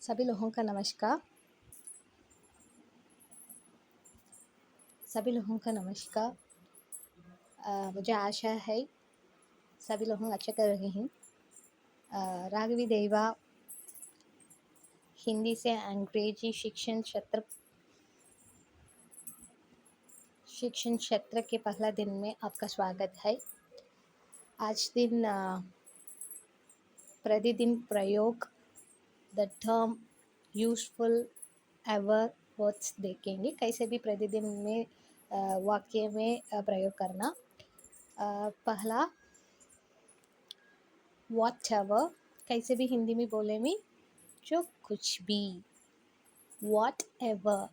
सभी लोगों का नमस्कार। सभी लोगों का नमस्कार। मुझे आशा है सभी लोग अच्छा कर रहे हैं। राघवी देवा हिंदी से अंग्रेजी शिक्षण क्षेत्र के पहला दिन में आपका स्वागत है। आज दिन प्रतिदिन प्रयोग the term useful ever words देखेंगे। कैसे भी प्रतिदिन में वाक्य में प्रयोग करना। पहला वॉट एवर, कैसे भी हिंदी में बोले में जो कुछ भी। What ever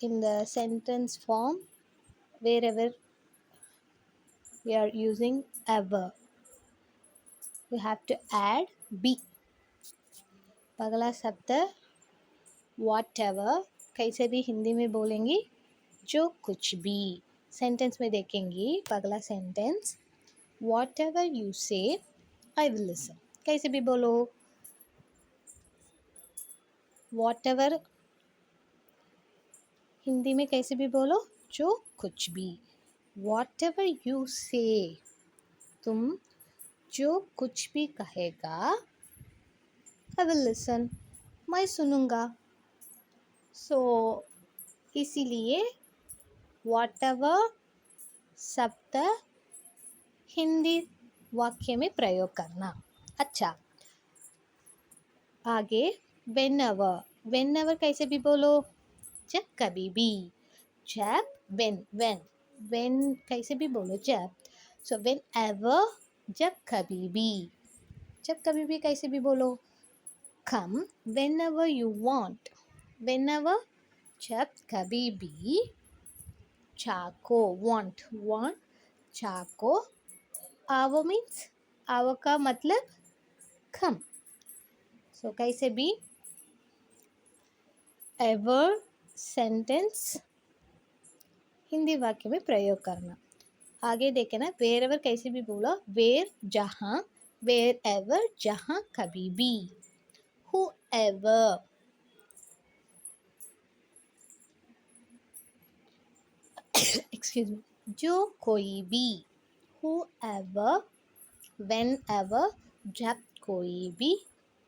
in the sentence form wherever we are using ever we have to add be। अगला शब्द whatever, कैसे भी हिंदी में बोलेंगी जो कुछ भी। सेंटेंस में देखेंगी अगला sentence whatever you say I will listen। कैसे भी बोलो whatever हिंदी में कैसे भी बोलो जो कुछ भी। whatever you say, तुम जो कुछ भी कहेगा I will listen, मैं सुनूंगा। इसीलिए whatever शब्द हिंदी वाक्य में प्रयोग करना। अच्छा, आगे whenever कैसे भी बोलो जब कभी भी। जब when कैसे भी बोलो जब। whenever जब कभी भी कैसे भी बोलो come whenever you want। whenever जब कभी भी। चाको want चाको। आवर means आवर का मतलब come। कैसे भी ever सेंटेंस हिंदी वाक्य में प्रयोग करना। आगे देखे ना wherever कैसे भी बोला where जहाँ, wherever जहाँ कभी भी। whoever excuse me जो कोई भी। whoever whenever जब कोई भी।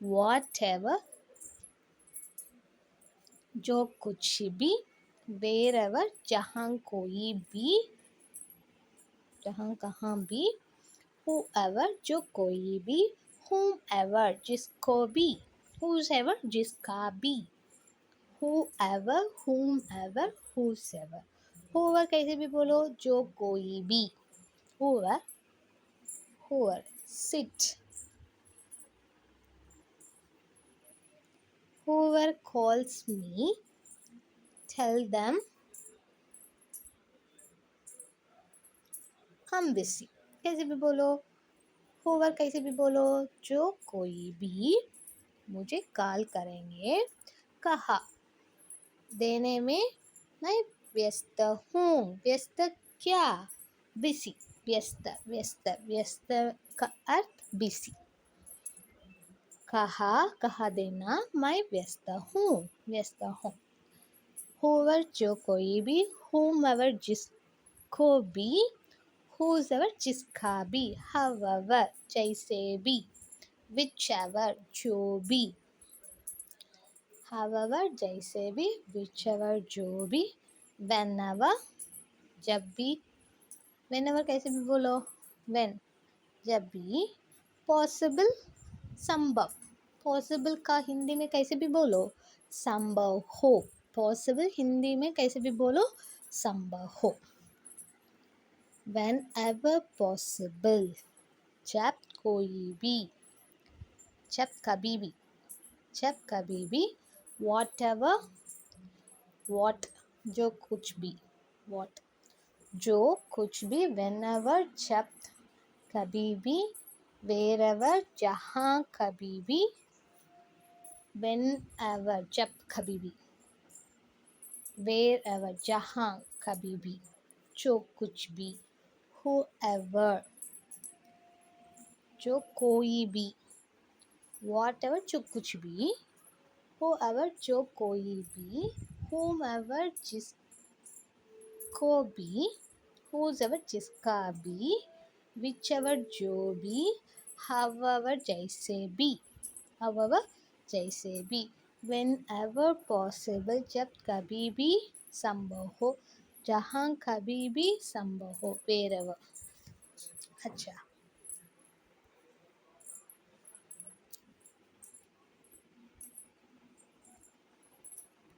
whatever जो कुछ भी। wherever जहाँ कोई भी, जहाँ कहाँ भी। whoever जो कोई भी। whomever जिसको भी। whoever जिसका भी। whoever whomever whosoever। whoever कैसे भी बोलो जो कोई भी। whoever sit। whoever calls me tell them I'm busy। कैसे भी बोलो whoever कैसे भी बोलो जो कोई भी मुझे कॉल करेंगे। कहा देने में मैं व्यस्त हूँ। व्यस्त क्या? बिसी। व्यस्त का अर्थ बिसी। कहा देना मैं व्यस्त हूँ। whoever जो कोई भी। whomever जिसको भी। whosoever जिसका भी। however जैसे भी। whichever जो भी। however जैसे भी। whichever जो भी। whenever जब भी। whenever कैसे भी बोलो when जब भी। possible संभव। possible का हिंदी में कैसे भी बोलो संभव हो। possible हिंदी में कैसे भी बोलो संभव हो। whenever possible जब कोई भी। जब कभी भी। whatever what जो कुछ भी। what जो कुछ भी। whenever जब कभी भी। wherever जहाँ कभी भी। whenever जब कभी भी। wherever जहाँ कभी भी। जो कुछ भी। whoever जो कोई भी। whatever जो कुछ भी। हो एवर जो कोई भी, whom ever जिसको भी, whose ever जिसका भी, which ever जो भी, however जैसे भी, however जैसे भी, whenever possible जब कभी भी संभव हो, जहाँ कभी भी संभव हो, wherever। अच्छा,